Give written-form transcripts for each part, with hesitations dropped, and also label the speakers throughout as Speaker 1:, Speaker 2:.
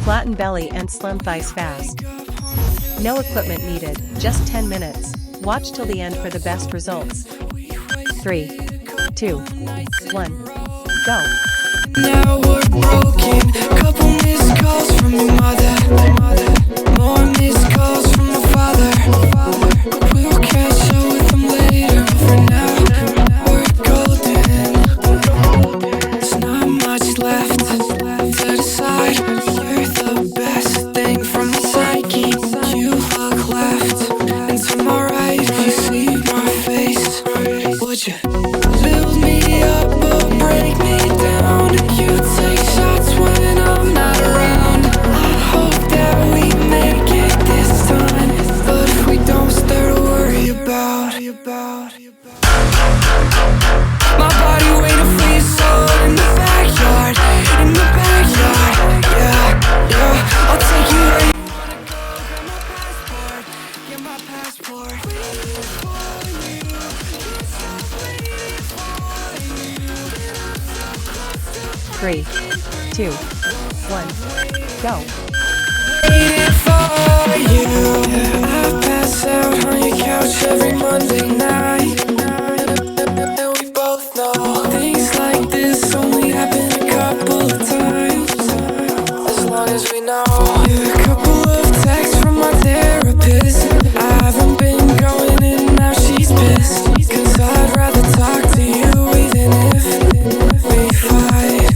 Speaker 1: Flatten belly and slim thighs fast. No equipment needed, just 10 minutes. Watch till the end for the best results. 3, 2, 1, go.
Speaker 2: Now we're broken. Couple missed calls from your mother. More missed calls from my father. We'll catch up with them later. For now, we're golden. There's not much left to decide. You're the best thing from my psyche. You look left and to my right. If you see my face, would you build me up or break me down? You take shots when I'm not around. I hope that we make it this time, but if we don't, start to worry about. My body waiting for your soul in the backyard, yeah. I'll take you where you wanna go. Get my passport. Waiting for you. Waiting for you.
Speaker 1: 3, 2, 1, go.
Speaker 2: Waiting for you. I pass out on your couch every Monday night. And we both know things like this only happen a couple of times. As long as we know. A couple of texts from my therapist. I haven't been going in, now she's pissed. Cause I'd rather talk to you even if we fight.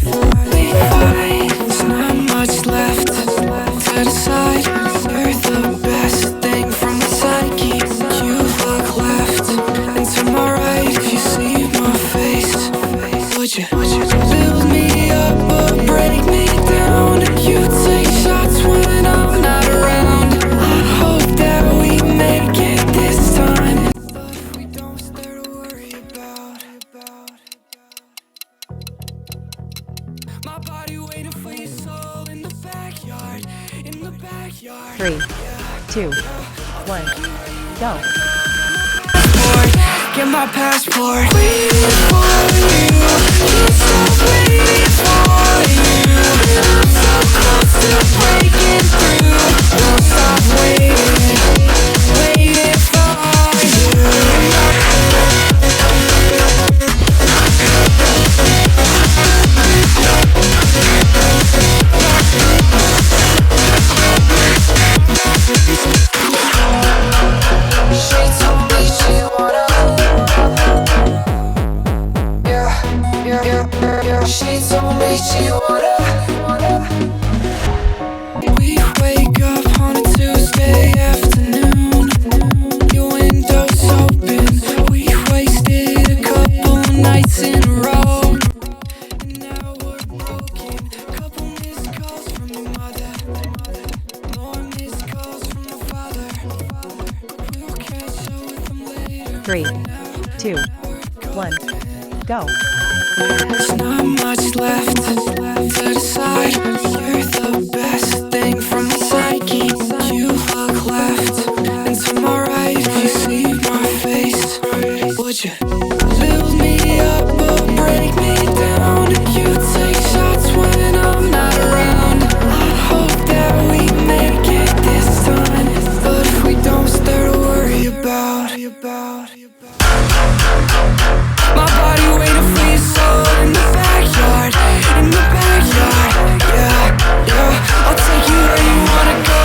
Speaker 2: There's not much left to decide. You're the best thing from my psyche. You look left and to my right. If you see my face, would you build me up or break me down? You take shots when I'm not around. I hope that we make it this time, but if we don't, start to worry about. My body waiting for your soul in the backyard.
Speaker 1: 3, 2, 1, go.
Speaker 2: Get my passport. Waiting for you. Yes, I'm waiting for you. I'm so close to breaking through. Don't stop waiting for you. She told me she wanna. Yeah. She told me she wanna. We wake up on a Tuesday afternoon. Your window's open. We wasted a couple nights in a row. And now we're broken. Couple missed calls from your mother. More missed calls from my father. We'll catch up with them later.
Speaker 1: 3, 2, 1, go.
Speaker 2: There's not much left to decide. You're the best thing from my psyche. You look left and to my right. If you see my face, would you build me up or break me down? You take shots when I'm not around. I hope that we make it this time, but if we don't, start to worry about. My body waiting for your soul in the backyard, yeah. I'll take you where you wanna go.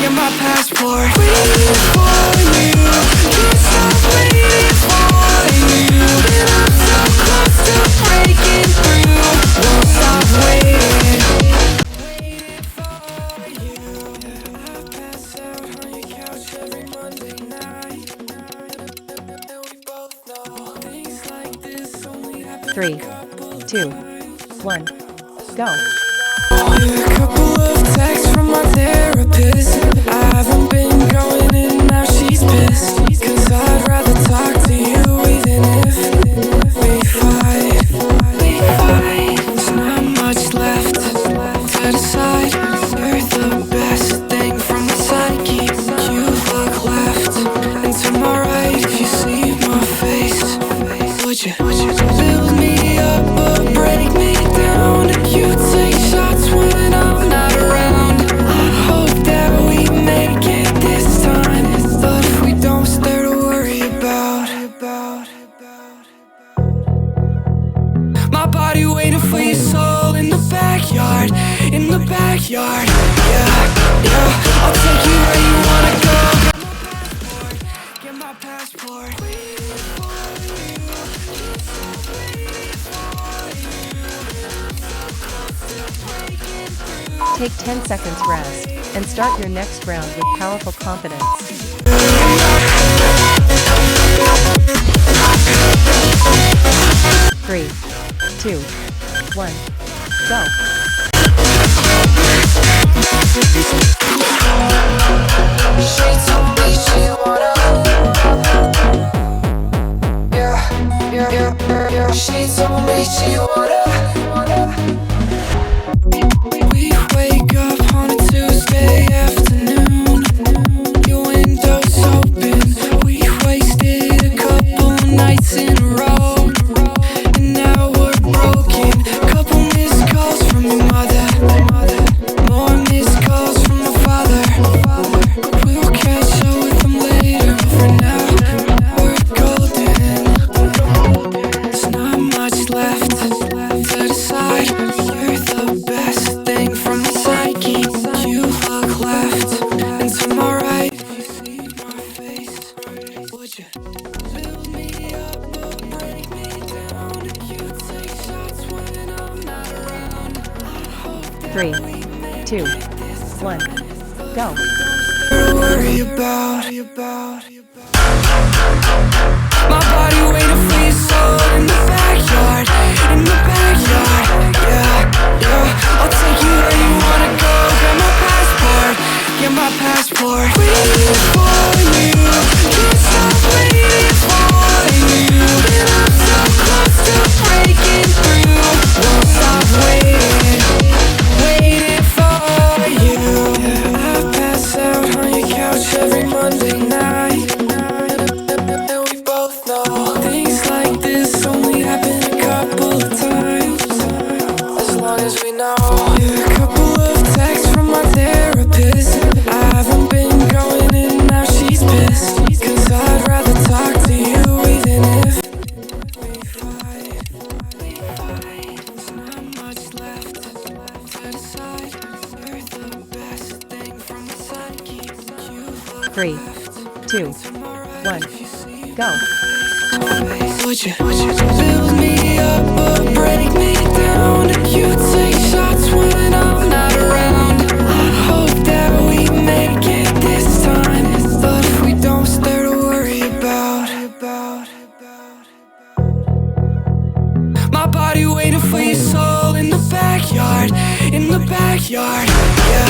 Speaker 2: Get my passport. Waiting for you. Yes, I'm waiting for you. And I'm so close to breaking through. Won't stop waiting for you. I pass out on your couch every Monday night. And we both know things like this only happen.
Speaker 1: 3, 2, 1, go.
Speaker 2: A couple of texts from my therapist. I haven't been going in, now she's pissed. Cause I'd rather talk to you even if we fight. There's not much left to decide. You're the best thing from my psyche. You look left and to my right. If you see my face, would you build me up or break me down? You take shots when backyard, in the backyard. Yeah, yeah, I'll take you where you wanna go. Get my passport.
Speaker 1: Take 10 seconds rest, and start your next round with powerful confidence. 3, 2, 1, go.
Speaker 2: She told me she wanna. Yeah. She told me she wanna. We wake up on a Tuesday afternoon. Your window's open. We wasted a couple nights in a row, and now we're broken. Couple missed calls from your mother, more missed calls from my father. We'll catch up with them later. For now, we're golden. There's not much left to decide. You're the best thing from the psyche. You look left and to my right. If you see my face, would you build me up or break me down? You take shots when I'm not around. I hope that
Speaker 1: 3, 2, 1, go.
Speaker 2: don't worry about. My body waiting for your soul in the backyard, in the backyard. Yeah, I'll take you where you wanna go. Get my passport, waiting for you, can't stop waiting for you. And I'm so close to breaking through, won't stop waiting for you. I pass out on your couch every Monday night, and we both know things like this only happen a couple of times. As long as we know. Yeah, a couple of texts from my therapist. I haven't been going in, now she's pissed. Cause I'd rather talk to you even if we fight. There's not much left to decide. You're the best thing from the psyche. You look
Speaker 1: 3, 2, 1, go.
Speaker 2: Would you build me up or break me down? You take shots when I'm not around. I hope that we make it this time, but if we don't, it's there to worry about. My body waiting for your soul in the backyard, in the backyard. Yeah,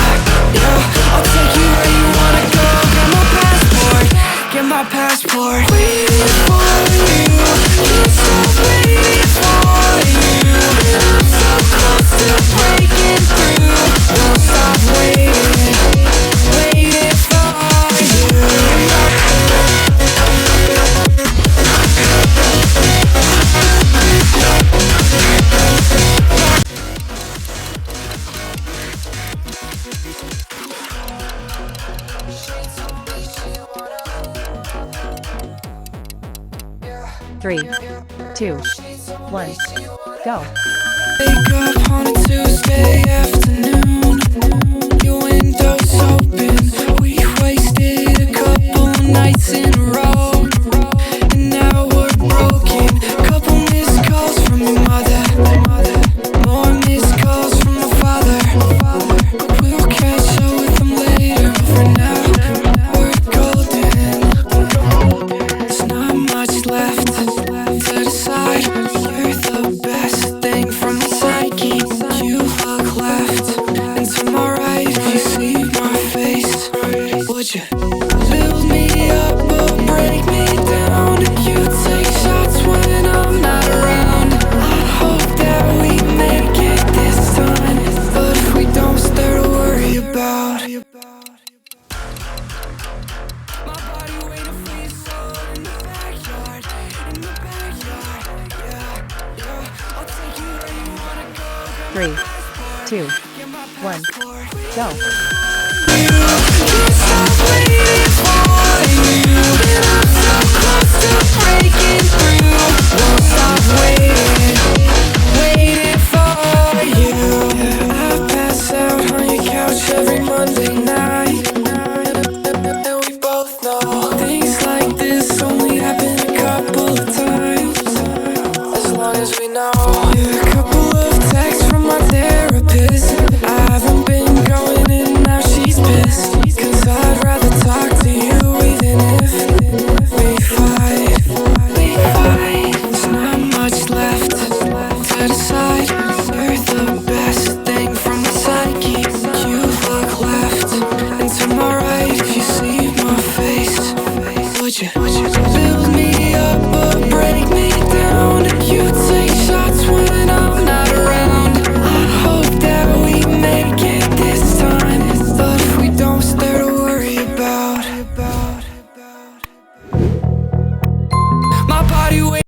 Speaker 2: I'll take you where you wanna go. Get my passport, waiting for you, can't stop waiting for you. And I'm so close to breaking through, won't stop waiting for you.
Speaker 1: 3, 2, 1, go.
Speaker 2: Wake up on a Tuesday afternoon. Your window's open. We wasted a couple nights in a row, and now we're broken. Couple missed calls from your mother, more missed calls from my father. We'll catch up with them later. For now, we're golden. There's not much left to decide. You're the best thing from the psyche. You look left and to my right. If you see my face, would you build me up or break me down? You take shots when I'm not around. I hope that we make it this time, but if we don't, it's there to worry about. My body waiting for your soul in the backyard, in the backyard. Yeah, I'll take you where you wanna go.
Speaker 1: 3, 2, 1, go.
Speaker 2: Can't stop waiting for you, and I'm so close to breaking through, won't stop waiting for you. I Everybody wait.